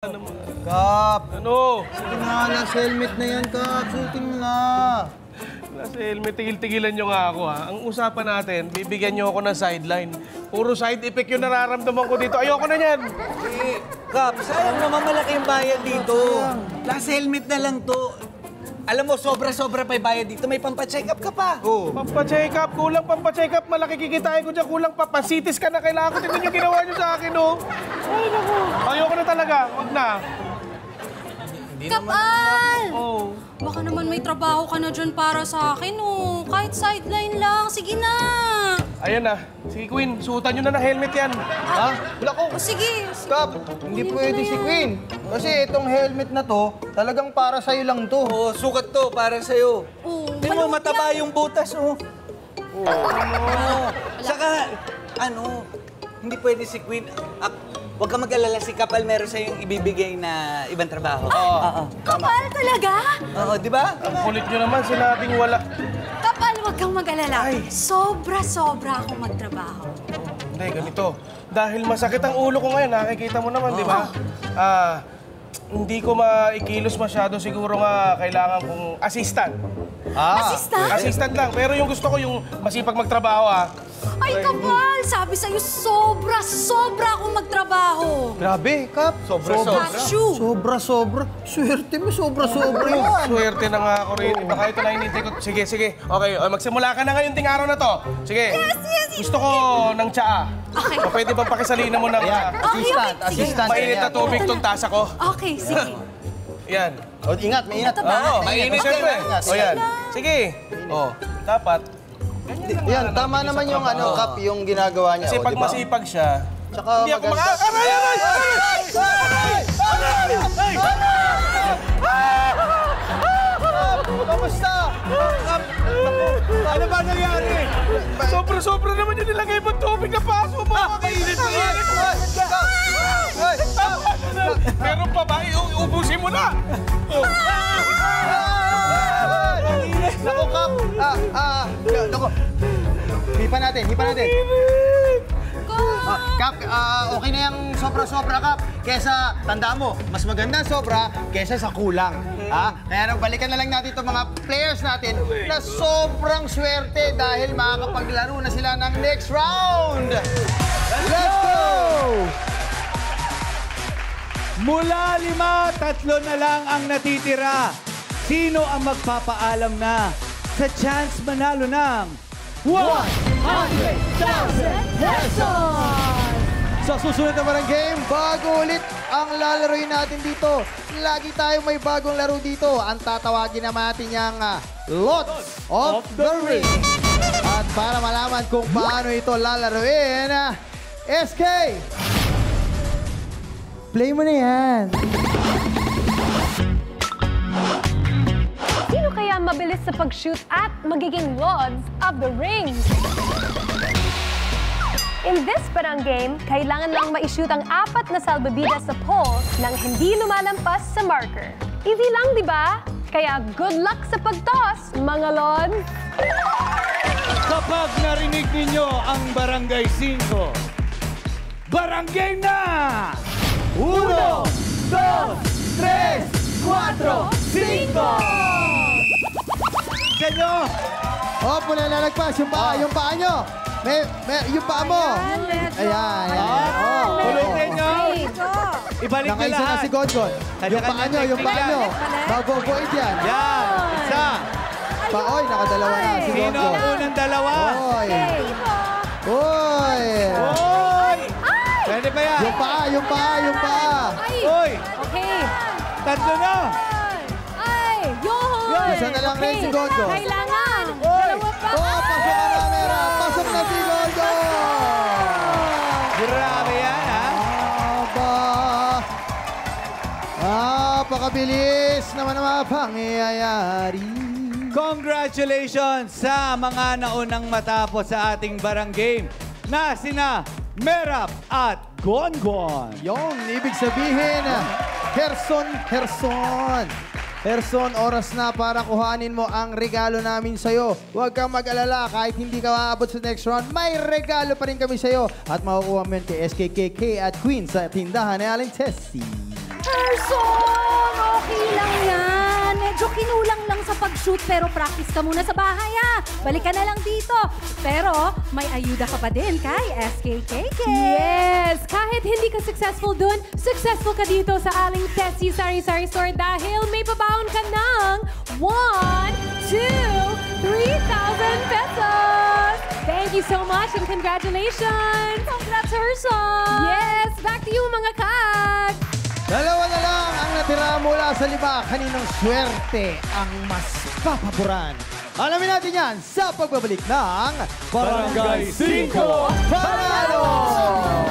Kap! Ano? Sige nga, last helmet na yan, Kap. Shooting mo na. Nasa helmet, tigil-tigilan nyo nga ako, ha? Ang usapan natin, bibigyan nyo ako ng sideline. Puro side effect yung nararamdaman ko dito. Ayoko na yan. Kap, sayang naman malaki yung bayad dito. Last helmet na lang to. Alam mo, sobra-sobra pa yung bayad dito. May pampacheck up ka pa. Oh. Pampacheck up, kulang pampacheck up. Malaki kikitain ko dyan, kulang pa. Pansitis ka na kailangan ko. Tignan yung ginawa nyo sa akin, oh. Ay, naku. Ayoko na talaga. Huwag na. Kapal! Oh. Baka naman may trabaho ka na dyan para sa akin, oh. Kahit sideline lang. Sige na. Ayan na. Sige, Queen, suotan nyo na ng helmet yan. Ha? Wala ko. O, sige. Kap, hindi pwede si Queen. Kasi itong helmet na to, talagang para sa'yo lang to. Oo, sukat to para sa'yo. Oh, Di mo mataba yung butas, oh. Oo. Saka, hindi pwede si Queen. Huwag ka mag-alala, si Kapal meron sa'yong ibibigay na ibang trabaho. Oo. Kapal talaga? Oo, di ba? Ang kulit nyo naman, sinabing wala. Kapal, huwag kang mag-alala. Sobra-sobra akong magtrabaho. Hindi, ganito. Dahil masakit ang ulo ko ngayon, nakikita mo naman, di ba? Hindi ko maikilos masyado, siguro nga kailangan kong assistant. Assistant? Assistant lang, pero yung gusto ko yung masipag magtrabaho, Ay, Kapal! Sabi sa'yo, sobra-sobra akong magtrabaho. Grabe, Kap. Achoo! Sobra-sobra. Swerte mo, sobra-sobra yan. Swerte na nga ako rin. Baka ito na hinintay ko. Sige, sige. Okay, magsimula ka na ngayon ting araw na to. Sige. Yes. Gusto ko ng tsaa. Okay. O pwede bang pakisalina mo ng Assistant, Sige. assistant. mainit na tubig tong tasa ko? Okay, sige. Yan. O, ingat, maingat. Ito ba? Oo, mainit siyempre. O yan. Sige. O, dapat. Yan, tama naman yung Kap, yung ginagawa niya. Kasi o, pag diba? masipag siya, Tsaka hindi ako maganda. Kamusta? Ano ba nangyari? Sobra-sobra naman yung nilagay mo tubig na paso mo. Mainit na init. Meron pa ba? Ubusin mo na. Naku, Kap. Naku. Hipan natin. Kap, okay na yung sobra-sobra, Kap. Kesa, tandaan mo, mas maganda sobra kesa sa kulang. Kaya nang balikan na lang natin itong mga players natin na sobrang swerte dahil makakapaglaro na sila ng next round. Let's go! Mula 5, 3 na lang ang natitira. Sino ang magpapaalam na sa chance manalo ng 100,000 pesos? Sa susunod naman ng game, bago ulit ang lalaroin natin dito. Lagi tayong may bagong laro dito. Ang tatawagin naman natin yung Lots of the Ring. At para malaman kung paano ito lalaroin, SK, play mo na yan. Sino kaya mabilis sa pag-shoot at magiging Lords of the Rings? In this parang game, kailangan lang ma-shoot ang 4 na salbabida sa pole nang hindi lumalampas sa marker. Easy lang, di ba? Kaya good luck sa pag-toss, mga Lords! Kapag narinig ninyo ang Barangay 5, Barangay na! 1, 2, 3, 4, 5! Senyo! Oh, pula lalagpas. Yung paa nyo. Yung paa mo. Ayan. Ulitin nyo! Ibalik nyo Nakaisa na lahat. si Godgon. Yung paa nyo, Maboboid yan. Yan! Isa! Oy, nakadalawa na si Sino Godgon. ang unang dalawa? Oy. Oy! Pwede ba yan? Yung paa. Oy! Okay. 3 na! Ay! Yun! Isa na lang rin si Godgon. Kailangan! Oy! Pasok ang camera. Pasok na si Godgon. Grabe yan, ha? Napakabilis naman ang mga pangyayari. Congratulations sa mga naunang matapos sa ating barang game na sina Merap at Gongon. Yung ibig sabihin, Herson, oras na para kuhanin mo ang regalo namin sa'yo. Huwag kang mag-alala, kahit hindi ka maabot sa next round, may regalo pa rin kami sa'yo. At makukuha mo yun kay SKKK at Queen sa tindahan ni Aling Tessie. Person, okay lang yan. Medyo kinulang lang sa pag-shoot pero practice ka muna sa bahay Balik ka na lang dito. Pero may ayuda ka pa din kay SKKK. Yes! Kahit hindi ka successful dun, successful ka dito sa aling Tessie Sari Sari Store dahil may pabaon ka ng 1, 2, 3,000 pesos! Thank you so much and congratulations! Congrats, Herson! Yes! Back to you, mga kag! Dalawa na lang ang natira mula sa 5. Kaninong swerte ang mas papaboran? Alamin natin yan sa pagbabalik ng Barangay 5 Panalo!